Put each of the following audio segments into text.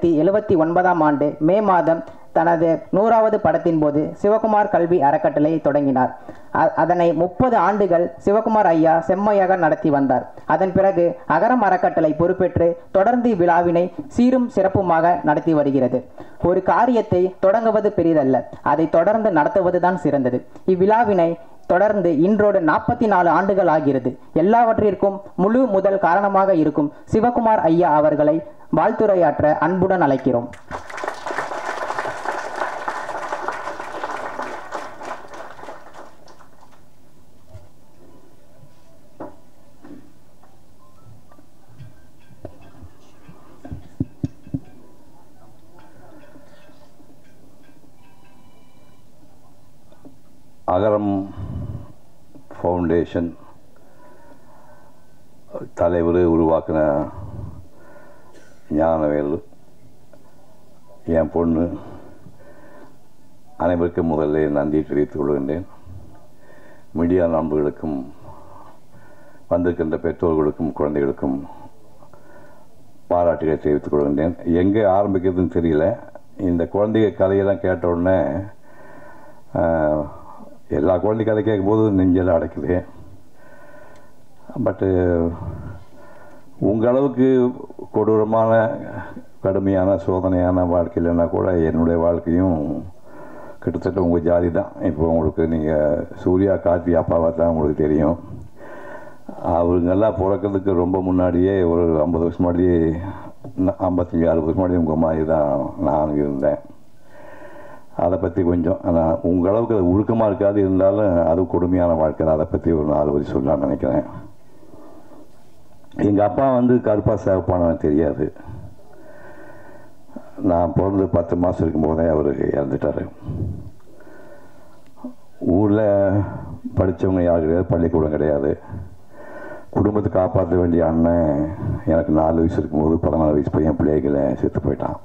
1979ஆம் ஆண்டு மே மாதம் தனது 100வது படத்தின் போது சிவகுமார் கல்வி அறக்கட்டளை தொடங்கினார். அதனை 30 ஆண்டுகள் சிவகுமார் ஐயா செம்மையாக நடத்தி வந்தார். அதன் பிறகு அகரம் அறக்கட்டளை பொறுப்பேற்று தொடர்ந்து விழாவினை சீரும் சிறப்புமாக நடத்தி வருகிறது. ஒரு காரியத்தை தொடங்குவது பெரிதல்ல, அதை தொடர்ந்து நடத்துவதுதான் சிறந்தது. இவ்விழாவினை தொடர்ந்து இன்றோடு 44 ஆண்டுகள் ஆகிறது. எல்லாவற்றிற்கும் முழு முதல் காரணமாக இருக்கும் சிவகுமார் ஐயா அவர்களை வாழ்த்துரையாற்ற அன்புடன் அழைக்கிறோம். அகரம் ஃபவுண்டேஷன் தலைவர் உருவாக்கின ஞானவேல், என் பொண்ணு, அனைவருக்கும் முதல்ல நன்றி தெரிவித்துக் கொள்கின்றேன். மீடியா நண்பர்களுக்கும் வந்திருக்கின்ற பெற்றோர்களுக்கும் குழந்தைகளுக்கும் பாராட்டுகளை தெரிவித்துக் கொள்கின்றேன். எங்கே ஆரம்பிக்கிறதுன்னு தெரியல. இந்த குழந்தைங்க கதையெல்லாம் கேட்ட உடனே எல்லா குழந்தை கதை கேட்கும்போது நெஞ்செல்லாம் அடைக்குது. பட்டு உங்களவுக்கு கொடூரமான கடுமையான சோதனையான வாழ்க்கை இல்லைன்னா கூட என்னுடைய வாழ்க்கையும் கிட்டத்தட்ட உங்கள் ஜாதி தான். இப்போ உங்களுக்கு நீங்கள் சூர்யா கார்த்தி அப்பாவை தான் உங்களுக்கு தெரியும். அவருங்கெல்லாம் பிறக்கிறதுக்கு ரொம்ப முன்னாடியே ஒரு 50 வருஷம் முன்னாடியே 55-60 வருஷம் முன்னாடி உங்கள் மாதிரி தான் நான் இருந்தேன். அதை பற்றி கொஞ்சம் ஆனால் உங்களவுக்கு அது உருக்கமாக இருக்காது, இருந்தாலும் அது கொடுமையான வாழ்க்கை. அதை பற்றி ஒரு 4 வரி சொல்லலாம்னு நினைக்கிறேன். எங்கள் அப்பா கருப்பா சேவப்பானவன் தெரியாது. நான் பிறந்து 10 மாதம் இருக்கும்போதே அவர் இறந்துட்டார். ஊரில் படித்தவங்க யாரும் கிடையாது, பள்ளிக்கூடம் கிடையாது. குடும்பத்தை காப்பாற்ற வேண்டிய அண்ணன் எனக்கு 4 வயசு இருக்கும்போது 14 வயசு பையன் பிள்ளைகளை செத்து போயிட்டான்.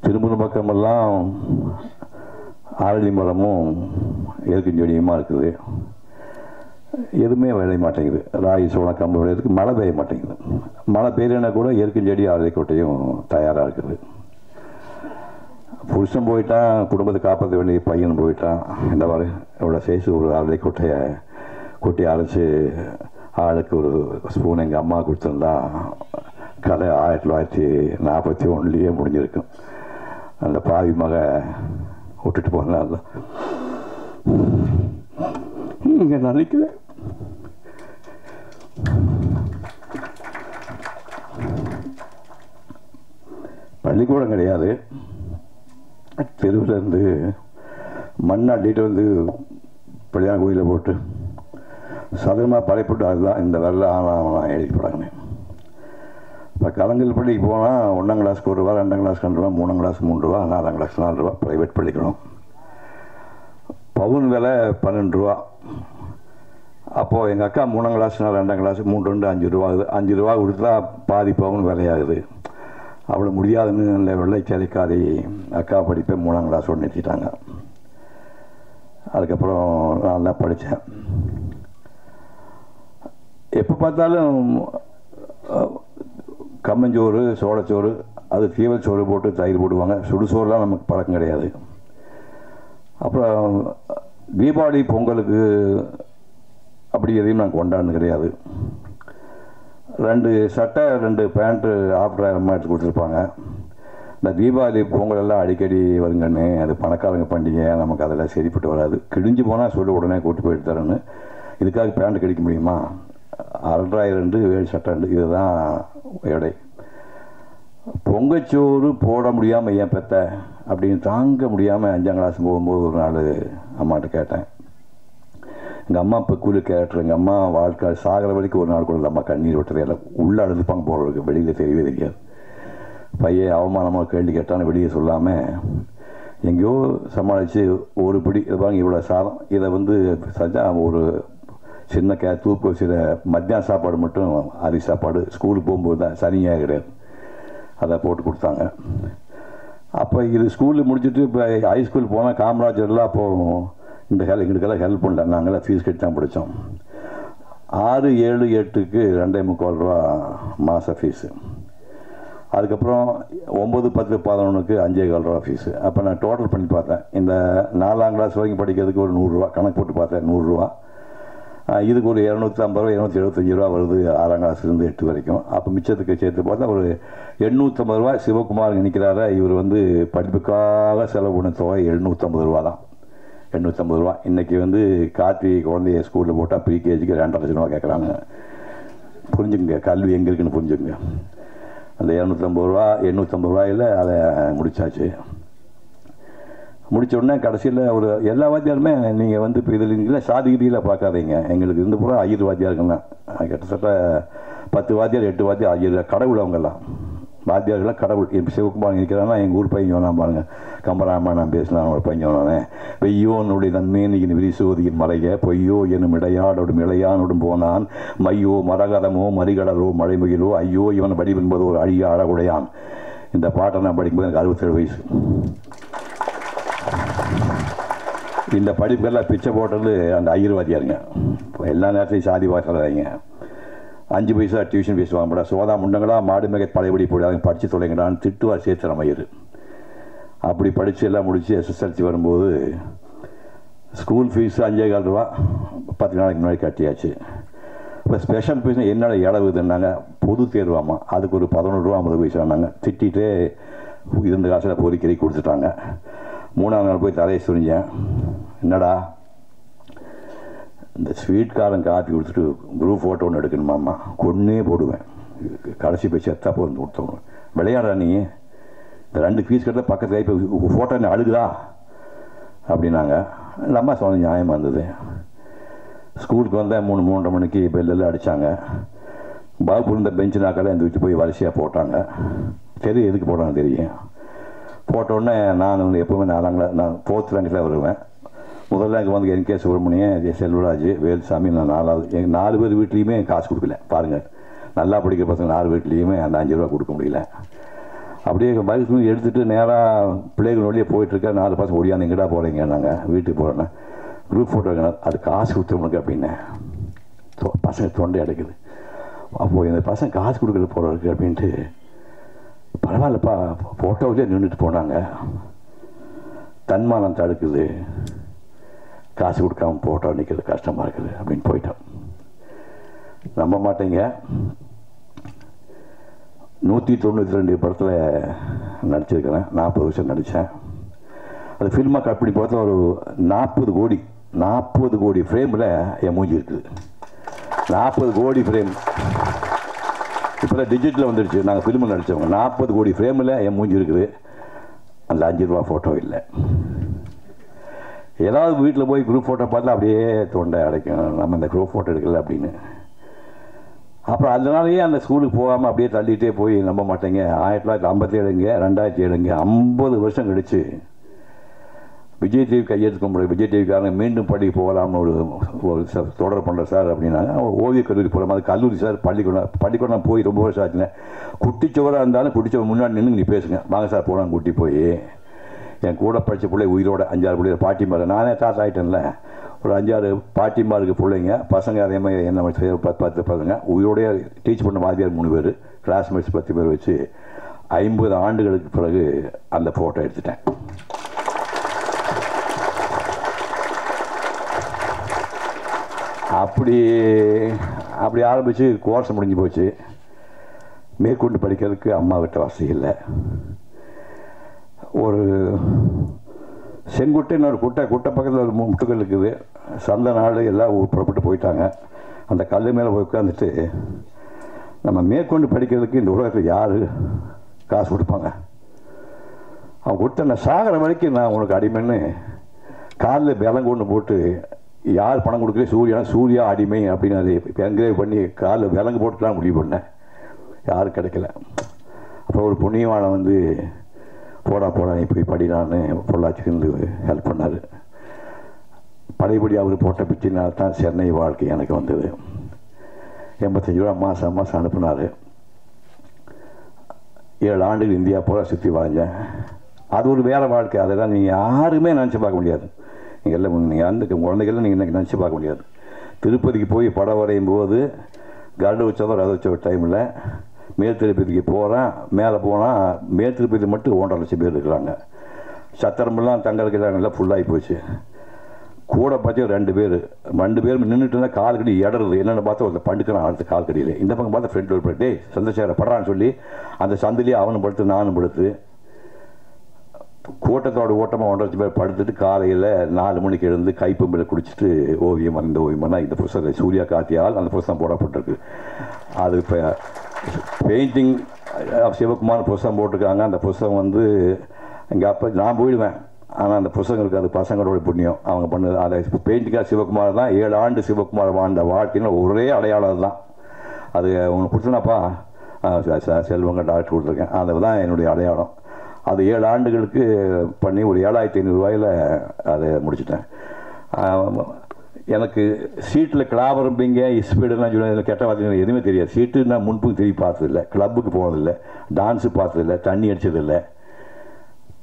திரும்பும் பக்கமெல்லாம் அரளி மரமும் எருக்கும் செடியுமா இருக்குது. எதுவுமே விளைய மாட்டேங்குது. ராகி சோளம் கம்பு விளையிறதுக்கு மழை பெய்ய மாட்டேங்குது. மழை பெய்யலைன்னா கூட எருக்கும் செடி அரளி கொட்டையும் தயாராக இருக்குது. புருஷன் போயிட்டான், குடும்பத்தை காப்பாற்ற வேண்டிய பையன் போயிட்டான். இந்த மாதிரி எவ்வளோ சைஸ் ஒரு அரளி கொட்டையை கொட்டி அரைச்சி ஆளுக்கு ஒரு ஸ்பூன் எங்கள் அம்மா கொடுத்துருந்தா கதை 1941 முடிஞ்சிருக்கும். அந்த பாவி மக விட்டுட்டு போனால இங்கே நினைக்கல. பள்ளிக்கூடம் கிடையாது. தெருவில் இருந்து மண் அள்ளிட்டு பிள்ளையார் கோயிலில் போட்டு சதுரமாக படைப்பட்டு அதுதான் இந்த வரல ஆனால் எழுதி போடாங்க. இப்போ கலங்கல் பள்ளிக்கு போனால் 1ஆம் கிளாஸ்க்கு 1 ரூபா, 2ஆம் கிளாஸ்க்கு 2 ரூபா, 3ஆம் கிளாஸ்க்கு 3 ரூபா, 4ஆம் கிளாஸ்க்கு 4 ரூபா ப்ரைவேட் பள்ளிக்கணும். பவுன் விலை 12 ரூபா. அப்போது எங்கள் அக்கா 3ஆம் கிளாஸ்னா 2ஆம் கிளாஸு 3 2 5 ரூபா ஆகுது. 5 ரூபா கொடுத்தா பாதி பவுன் விலையாகுது. அவ்வளோ முடியாதுன்னு இல்லை வெள்ளைச்சலிக்காரி அக்கா படிப்பை 3ஆம் கிளாஸோடு நிறுத்திட்டாங்க. அதுக்கப்புறம் நான் தான் படித்தேன். எப்போ பார்த்தாலும் கம்மஞ்சோறு, சோளச்சோறு, அது தீவல் சோறு போட்டு தயிர் போடுவாங்க. சுடுசோறுலாம் நமக்கு பழக்கம் கிடையாது. அப்புறம் தீபாவளி பொங்கலுக்கு அப்படி எதையும் நாங்கள் கொண்டாடுறது கிடையாது. 2 சட்டை 2 பேண்ட்டு ஆஃப்டர் அம்மா எடுத்து கொடுத்துருப்பாங்க. இந்த தீபாவளி பொங்கல் எல்லாம் அடிக்கடி வருங்கன்னு, அது பணக்காரங்க பண்டிகை, நமக்கு அதெல்லாம் சரிப்பட்டு வராது. கிழிஞ்சு போனால் சொல்லி உடனே கூட்டி போயிட்டு தரேன்னு. இதுக்காக பேண்ட் கிடைக்க முடியுமா? 6,200 7 சட்டை 2 இதுதான் எடை. பொங்கச்சோறு போட முடியாமல் ஏன் பெத்த அப்படின்னு தாங்க முடியாமல் 5ஆம் கிளாஸ் போகும்போது ஒரு நாள் அம்மாட்ட கேட்டேன். எங்கள் அம்மா இப்போ கூலி கேரக்டர். எங்கள் அம்மா வாழ்க்கை சாகிற வரைக்கும் ஒரு நாள் கூட அம்மா கண்ணீர் விட்டதே இல்லை. உள்ளே அழுதுப்பாங்க போகிறதுக்கு, வெளியில் தெரியவே தெரியாது. பையன் அவமானமாக கேள்வி கேட்டான்னு வெளியே சொல்லாமல் எங்கேயோ சமாளித்து ஒரு பிடி பாருங்க இவ்வளோ சாதம், இதை சஜா ஒரு சின்ன தூக்கு வச்சுற மத்தியான சாப்பாடு மட்டும் அரிசி சாப்பாடு ஸ்கூலுக்கு போகும்போது தான், சனியாக கிடையாது, அதை போட்டு கொடுத்தாங்க. அப்போ இது ஸ்கூலில் முடிச்சுட்டு இப்போ ஹைஸ்கூல் போனால் காமராஜர்லாம் அப்போது எங்களுக்கெல்லாம் ஹெல்ப் பண்ணல. நாங்களாம் ஃபீஸ் கட்டி தான் படித்தோம். 6, 7, 8க்கு 2.25 ரூபா மாத ஃபீஸு. அதுக்கப்புறம் 9, 10, 11க்கு 5.25 ரூபா ஃபீஸு. அப்போ நான் டோட்டல் பண்ணி பார்த்தேன். இந்த 4ஆம் கிளாஸ் வரைக்கும் படிக்கிறதுக்கு ஒரு 100 ரூபா கணக்கு போட்டு பார்த்தேன். 100 ரூபா. இதுக்கு ஒரு 250 ரூபா 275 ரூபா வருது 6ஆம் கிளாஸ்லேருந்து 8 வரைக்கும். அப்போ மிச்சத்துக்கு சேர்த்து பார்த்தா ஒரு 850 ரூபா சிவகுமார் நினைக்கிறாரா. இவர் வந்து படிப்புக்காக செலவு பண்ண தொகை 750 ரூபா தான். 850 ரூபா. இன்றைக்கி வந்து கார்த்தி குழந்தைய ஸ்கூலில் போட்டால் ப்ரீகேஜிக்கு 2.5 லட்சம் ரூபா கேட்குறாங்க. புரிஞ்சுங்க, கல்வி எங்கே இருக்குன்னு புரிஞ்சுங்க. அந்த 250 ரூபா 850 ரூபாயில் அதை முடித்தாச்சு. முடித்த உடனே கடைசியில் ஒரு எல்லா வாத்தியாருமே நீங்கள் வந்து இப்போ இதில் இல்லை சாதிகிரியில் பார்க்காதீங்க. எங்களுக்கு இருந்து பூரா 5 வாத்தியாருக்குன்னா கிட்டத்தட்ட 10 வாத்தியார் 8 வாத்தியார் 5 கடவுள். அவங்கெல்லாம் வாத்தியார்களாக கடவுள். இப்போ சிவகுமார் இருக்கிறாங்கன்னா எங்கள் ஊர் பையன் சொன்னா பாருங்கள், கம்பராமா நான் பேசினேன் ஒரு பையன் சொன்னானே, வெய்யோனுடைய நன்மேனியின் விரிசோதியின் மலைய பொய்யோ எனும் இடையாடோடும் இளையானோடும் போனான் மையோ மரகதமோ மறிகடலோ மழைமுகிலோ ஐயோ இவன் வடிவென்பது ஒரு அழிய அழகுடையான். இந்த பாட்டை நான் படிக்கும்போது எனக்கு 67 வயசு. இந்த படிப்புக்கெல்லாம் பிச்சை போட்டது அந்த 5 வாத்தியாருங்க. எல்லா நேரத்தையும் சாதி வாய்க்காதீங்க. 5 பைசா டியூஷன் ஃபீஸ் வாங்கப்படா, சோதா முண்டங்களா மாடு மிக பழையபடி போடாது, படித்து தொலைங்கடான்னு திட்டுவார் சேத்திர மயிர். அப்படி படித்து எல்லாம் முடித்து SSLC வரும்போது ஸ்கூல் ஃபீஸ் 5.25 ரூபா 10 நாளைக்கு முன்னாடி கட்டியாச்சு. இப்போ ஸ்பெஷல் ஃபீஸ் என்னோட இளவுதுன்னாங்க. பொது தேர்வாமா, அதுக்கு ஒரு 11 ரூபா 50 பைசானாங்க. திட்டிகிட்டே இருந்த காசில் பொறிக்கறி கொடுத்துட்டாங்க. 3ஆம் நாள் போய் தலையை சுரிஞ்சேன். என்னடா இந்த ஸ்வீட்காரன் காப்பி கொடுத்துட்டு குரூப் ஃபோட்டோ ஒன்று எடுக்கணுமாம்மா, கொன்னே போடுவேன். கடைசி போய் செத்தா போது கொடுத்தவங்க. விளையாடுறா நீ, இந்த 2 ஃபீஸ் கட்ட பக்கத்தில் இப்போ ஃபோட்டோ என்ன அழுகுதா அப்படின்னாங்க. இந்த அம்மா சொன்ன நியாயமாக இருந்தது. ஸ்கூலுக்கு வந்தால் 3-3:30 மணிக்கு பெல்லெல்லாம் அடித்தாங்க. பாபு இருந்த பெஞ்சு நாக்கெல்லாம் இந்த வீட்டு போய் வரிசையாக போட்டாங்க. தெரியும் எதுக்கு போட்டாங்க தெரியும். போட்டோடனே நான் வந்து எப்போவுமே 4ஆம் கிளாஸ் நான் 4th ரேங்கில் வருவேன். முதல்ல எனக்கு வந்து NK சுப்பிரமணியன், செல்வராஜ், வேலுசாமி, நான் 4வது. எங்கள் 4 பேர் வீட்லேயுமே காசு கொடுக்கல. பாருங்கள், நல்லா படிக்கிற பசங்க 4 வீட்லேயுமே அந்த 5 ரூபா கொடுக்க முடியல. அப்படியே பைக் எடுத்துகிட்டு நேராக பிள்ளைகள் வழியே போயிட்டுருக்கேன். 4 பசங்க ஓடியாந்து எங்கடா போகிறீங்க, நாங்கள் வீட்டுக்கு போகிறேன்னா குரூப் ஃபோட்டோ வைக்கணும், அது காசு கொடுத்தவனுக்கு அப்படின்னேன். பசங்க தொண்டை அடைக்குது. அப்போது இந்த பசங்க காசு கொடுக்குற போகிறதுக்கு அப்படின்ட்டு பரவாயில்லப்பா ஃபோட்டோவிலே நின்றுட்டு போனாங்க. தன்மானம் தடுக்குது, காசு கொடுக்காம ஃபோட்டோ நிற்கிறது கஷ்டமாக இருக்குது அப்படின்னு போயிட்டோம். நம்ப மாட்டேங்க, 192 படத்தில் நடிச்சிருக்கிறேன். 40 வருஷம் நடித்தேன். அது ஃபில்மாக கட் பண்ணி பார்த்தா ஒரு 40 கோடி ஃப்ரேமில் என் மூஞ்சி இருக்குது. 40 கோடி ஃப்ரேம். இப்போ டிஜிட்டலில் வந்துடுச்சு. நாங்கள் ஃபிலிமில் நடித்தவங்க 40 கோடி ஃப்ரேமில் என் மூஞ்சி இருக்குது. அந்த 5 ரூபா ஃபோட்டோ இல்லை. ஏதாவது வீட்டில் போய் குரூப் ஃபோட்டோ பார்த்தா அப்படியே தொண்டை அடைக்கும், நம்ம இந்த குரூப் ஃபோட்டோ எடுக்கல அப்படின்னு. அப்புறம் அதனாலேயே அந்த ஸ்கூலுக்கு போகாமல் அப்படியே தள்ளிகிட்டே போய் நம்ப மாட்டேங்க. 1957 2007 50 வருஷம் கழிச்சு விஜய் டிவி கையெழுத்து முடியும். விஜய் டிவிக்காரங்க மீண்டும் பள்ளி போகலாம்னு ஒரு தொடர் பண்ணுற சார் அப்படின்னாங்க. ஓவிய கல்லூரி போகலாம். அது கல்லூரி சார், பள்ளிக்கூடம் போய் ரொம்ப வருஷம் ஆச்சுங்க. குட்டிச்சவராக இருந்தாலும் குட்டிச்சவர் முன்னாடி நின்று நீ பேசுங்க, வாங்க சார் போகலாம். கூட்டி போய் என் கூட படித்த பிள்ளை உயிரோட 5-6 பிள்ளைங்க பாட்டிமார், நானே தாத்தா ஆகிட்டேன்ல, ஒரு 5-6 பாட்டிமாருக்கு பிள்ளைங்க பசங்க அதே மாதிரி என்ன 10 பசங்க உயிரோடைய டீச் பண்ண வாத்தியார் 3 பேர், கிளாஸ்மேட்ஸ் 10 பேர் வச்சு 50 ஆண்டுகளுக்கு பிறகு அந்த ஃபோட்டோ எடுத்துட்டேன். அப்படி ஆரம்பித்து கோர்ஸ் முடிஞ்சு போச்சு. மேற்கொண்டு படிக்கிறதுக்கு அம்மா விட்ட வசதி இல்லை. ஒரு செங்குட்டைன்னு ஒரு குட்டை பக்கத்தில் ஒரு முட்டுக்கல் இருக்குது. சந்தை நாடு எல்லாம் புறப்பட்டு போயிட்டாங்க. அந்த கல் மேலே போய் உட்காந்துட்டு நம்ம மேற்கொண்டு படிக்கிறதுக்கு இந்த உலகத்தில் யார் காசு கொடுப்பாங்க? அவன் கொடுத்த நான் சாகிற வரைக்கும் நான் உனக்கு அடிமைன்னு காலில் விலங்கு ஒன்று போட்டு, யார் பணம் கொடுக்கல சூர்யா அடிமை அப்படின்னு அதை என்கரேஜ் பண்ணி காலில் விலங்கு போட்டுலாம் முடிவு பண்ணேன். யாரும் கிடைக்கல. அப்புறம் ஒரு புண்ணியவானை வந்து போடா நீ போய் படினான்னு பொள்ளாச்சிக்கு இருந்து ஹெல்ப் பண்ணார். பழையபடி அவர் போட்ட பிச்சினால் தான் சென்னை வாழ்க்கை எனக்கு வந்தது. 85 ரூபா மாதம் அனுப்புனார். 7 ஆண்டுகள் இந்தியா பூரா சுற்றி வாழ்ந்தேன். அது ஒரு வேறு வாழ்க்கை. அதெல்லாம் நீங்கள் யாருமே நினச்சி பார்க்க முடியாது. நீங்கள் எல்லாம் நீங்கள் அந்த குழந்தைகள்லாம் நீங்கள் நினச்சி பார்க்க முடியாது. திருப்பதிக்கு போய் படம் வரையும் போது கருட உற்சவம் ரத உற்சவ டைமில் மேல் திருப்பதிக்கு போகிறேன். மேலே போனால் மேல் திருப்பதி மட்டும் 1.5 லட்சம் பேர் இருக்கிறாங்க. சத்திரமெல்லாம் தங்கறதுக்கு இடங்கள்லாம் ஃபுல்லாகி போச்சு. கூட பார்த்து 2 பேர் நின்றுட்டு இருந்தால் கால் கடி இடறது. என்னென்னு பார்த்தா ஒரு படுக்கிறான் அடுத்த கால் கடியில். இந்த பக்கம் பார்த்தா ஃப்ரெண்ட் ஒரு டே சந்திரசேகர படுறான்னு சொல்லி அந்த சந்திலேயே அவனும் படுத்து நானும் படுத்து கூட்டத்தோட ஓட்டமாக 1.5 லட்சம் பேர் படுத்துட்டு காலையில் 4 மணிக்கு எழுந்து கைப்பம்பில் குடிச்சிட்டு ஓவியம் இந்த ஓவியம்னா இந்த புஸ்தகம் சூர்யா கார்த்தியால் அந்த புஸ்தகம் போடப்பட்டிருக்கு. அது இப்போ பெயிண்டிங் சிவகுமார் புஸ்தகம் போட்டிருக்காங்க. அந்த புஸ்தகம் வந்து இங்கே அப்போ நான் போயிடுவேன். ஆனால் அந்த புஸ்தகம் இருக்குது, அது பசங்களோட புண்ணியம் அவங்க பண்ணது. அதை பெயிண்டிங்காக சிவகுமார் தான் 7 ஆண்டு சிவகுமார் வாழ்ந்த வாழ்க்கையில் ஒரே அடையாளம் தான் அது. உங்களுக்கு கொடுத்தனாப்பா செல்வங்க டாக்டர் கொடுத்துருக்கேன். அது தான் என்னுடைய அடையாளம். அது 7 ஆண்டுகளுக்கு பண்ணி ஒரு 7,500 ரூபாயில் அதை முடிச்சிட்டேன். எனக்கு சீட்டில் கிளாபரம்பிங்க ஸ்பீடுலாம் சொல்லி கெட்ட வார்த்தை எதுவுமே தெரியாது. சீட்டு நான் முன்பும் திரும்பி பார்த்ததில்லை, கிளப்புக்கு போனதில்லை, டான்ஸு பார்த்ததில்லை, தண்ணி அடித்ததில்லை,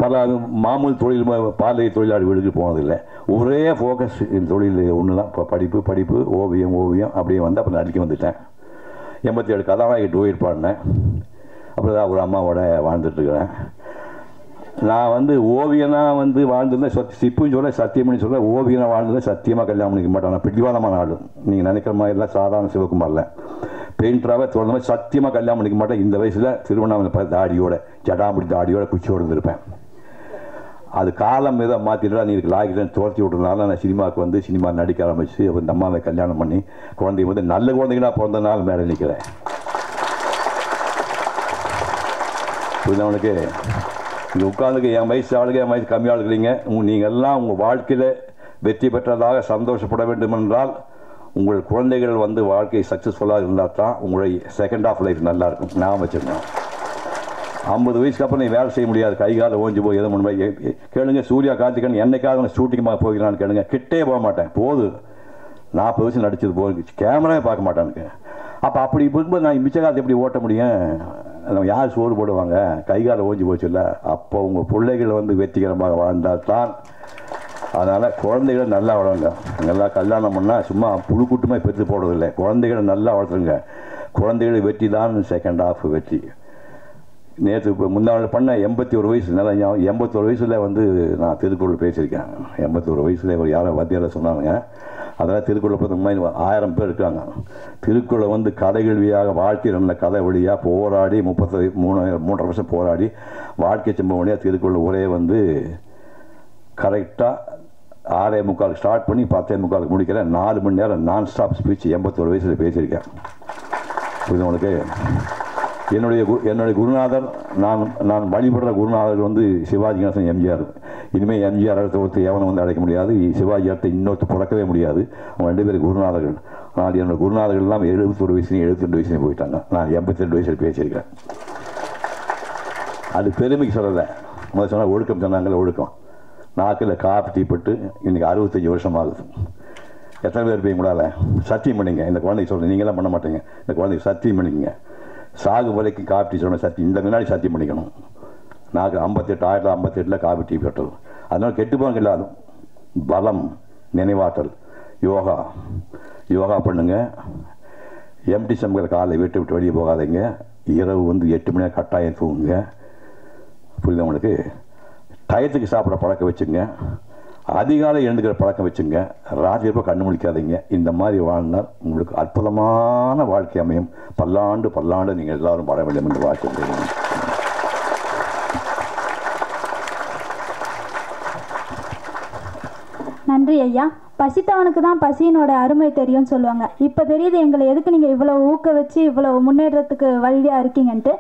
பல மாமூல் தொழில் பார்வை தொழிலாளி வீடுக்கு போனதில்லை. ஒரே ஃபோக்கஸ் இந்த தொழில் ஒன்று தான். இப்போ படிப்பு ஓவியம் அப்படியே வந்து அப்புறம் நடிக்க வந்துட்டேன். 87 கதாநாயகி டூயட் பாடினேன். அப்புறம் தான் ஒரு அம்மாவோட வாழ்ந்துட்டுருக்கிறேன். நான் வந்து ஓவியனாக வந்து வாழ்ந்துருந்தேன். சிப்புன்னு சொல்ல சத்தியம்னு சொல்ல ஓவியனாக வாழ்ந்துருந்தேன். சத்தியமாக கல்யாணம் பண்ணிக்க மாட்டேன். நான் பிடிவாதமான ஆள். நீங்கள் நினைக்கிற மாதிரிலாம் சாதாரண சிவகுமாரில் பெயிண்டராகவே தொடர்ந்த மாதிரி சத்தியமாக கல்யாணம் பண்ணிக்க மாட்டேன். இந்த வயசில் திருவண்ணாமலை பார்த்து தாடியோட ஜடாமுடி தாடியோட குச்சியோடு இருந்திருப்பேன். அது காலம் ஏதோ மாற்றிட்டா நீ லாகிட்டேன் துரத்தி விட்டுறதுனால நான் சினிமாவுக்கு வந்து சினிமா நடிக்க ஆரம்பிச்சு அப்புறம் இந்த அம்மாவை கல்யாணம் பண்ணி குழந்தைங்க வந்து நல்ல குழந்தைங்களா பிறந்தனால மேலே நிற்கிறேன். புரிஞ்சவனுக்கு இங்கே உட்காந்துக்கு என் வயசு ஆளுங்க என் வயசு கம்மியாக இருக்கிறீங்க. நீங்கள் எல்லாம் உங்கள் வாழ்க்கையில் வெற்றி பெற்றதாக சந்தோஷப்பட வேண்டும் என்றால் உங்கள் குழந்தைகள் வந்து வாழ்க்கை சக்ஸஸ்ஃபுல்லாக இருந்தால் தான் உங்களுடைய செகண்ட் ஆஃப் லைஃப் நல்லாயிருக்கும். நான் வச்சுருந்தேன் 50 வயசுக்கு அப்புறம் நீ வேலை செய்ய முடியாது. கை கால ஓஞ்சி போய் எதுவும் முன்பு கேளுங்க. சூர்யா கார்த்திகன் என்னைக்காவது ஷூட்டிங்காக போகிறான்னு கேளுங்க. கிட்டே போக மாட்டேன். போது 40 வயசு நடிச்சது போகுது. கேமராவே பார்க்க மாட்டானுக்கு. அப்போ அப்படி இருக்கும்போது நான் மிச்ச காலத்தை எப்படி ஓட்ட முடியும்? நம்ம யார் சோறு போடுவாங்க? கைகால ஓஞ்சி போச்சு இல்லை. அப்போ உங்கள் பிள்ளைகள் வந்து வெற்றிகரமாக வாழ்ந்தால் தான். அதனால் குழந்தைகளை நல்லா வளருங்க. நல்லா கல்யாணம் பண்ணால் சும்மா புழுக்கூட்டமாக பெற்று போடுறதில்லை. குழந்தைகளை நல்லா வளர்த்துருங்க. குழந்தைகளை வெற்றி தான் செகண்ட் ஆஃப் வெற்றி. நேற்று இப்போ முன்னாள் பண்ண 81 வயசு நல்லா 81 வயசில் வந்து நான் திருக்குறள் பேசியிருக்கேன். 81 வயசில் ஒரு யாரும் வாத்தியார் சொன்னாங்க. அதெல்லாம் திருக்குறளை பார்த்து இந்த மாதிரி 1000 பேர் இருக்காங்க. திருக்குறளை வந்து கதை கேள்வியாக வாழ்க்கை நல்ல கதை வழியாக போராடி 3 வருஷம் போராடி வாழ்க்கை சம்பவம் வழியாக திருக்குறள் ஒரே வந்து கரெக்டாக 6:45 ஸ்டார்ட் பண்ணி 10:45 முடிக்கிறேன். 4 மணி நேரம் நான் ஸ்டாப் ஸ்பீச் 81 வயசில் பேசியிருக்கேன். புரியுது உங்களுக்கு? என்னுடைய குருநாதர் நான் வழிபடுற குருநாதர் வந்து சிவாஜி கணேசன் எம்ஜிஆர். இனிமேல் எம்ஜிஆர் அடுத்த ஒருத்தர் எவனை வந்து அடைக்க முடியாது. சிவாஜி அடுத்த இன்னொருத்தர் பிறக்கவே முடியாது. அவங்க 2 பேரும் குருநாதர்கள். ஆனால் என்னோட குருநாதர்கள் எல்லாம் 71 வயசுலையும் 72 வயசுலையும் போயிட்டாங்க. நான் 82 வயசில் பேசியிருக்கேன். அது பெருமைக்கு சொல்லலை. முதல் சொன்னால் ஒழுக்கம் சொன்னாங்களே, ஒழுக்கம். நாக்கில் காப்பி டீப்பட்டு இன்றைக்கி 65 வருஷம் ஆகுது. எத்தனை பேர் இருப்பீங்க கூடால? சத்தியம் பண்ணிங்க. இந்த குழந்தைக்கு சொல்கிறேன், நீங்களாம் பண்ண மாட்டீங்க. இந்த குழந்தைக்கு சத்தியம் பண்ணிக்கங்க. சாகு வரைக்கும் காப்பி சொன்ன சத்தியம் இந்த முன்னாடி சத்தியம் பண்ணிக்கணும். நாக்கு 1958 காப்பி டீ பெற்றது. அதனால் கெட்டுப்பாங்க இல்லாதும் பலம் நினைவாற்றல் யோகா பண்ணுங்க. எம்டி சம்பள காலை விட்டு வெளியே போகாதீங்க. இரவு வந்து 8 மணி நேரம் கட்டாயம் தூங்குங்க. புரியுது உங்களுக்கு? டயத்துக்கு சாப்பிட்ற பழக்கம் வச்சுங்க. அதிகாலை எழுந்துக்கிற பழக்கம் வச்சுங்க. ராத்திரிப்போ கண்ணு முடிக்காதீங்க. இந்த மாதிரி வாழ்ந்தால் உங்களுக்கு அற்புதமான வாழ்க்கை அமையும். பல்லாண்டு நீங்கள் எல்லாரும் வாழ வேண்டும் என்று வாழ்க்கை. நன்றி ஐயா. பசித்தவனுக்கு தான் பசியினோட அருமை தெரியும்னு சொல்லுவாங்க. இப்போ தெரியுது எங்களை எதுக்கு நீங்கள் இவ்வளோ ஊக்க வச்சு இவ்வளோ முன்னேற்றத்துக்கு வழியாக இருக்கீங்கன்ட்டு.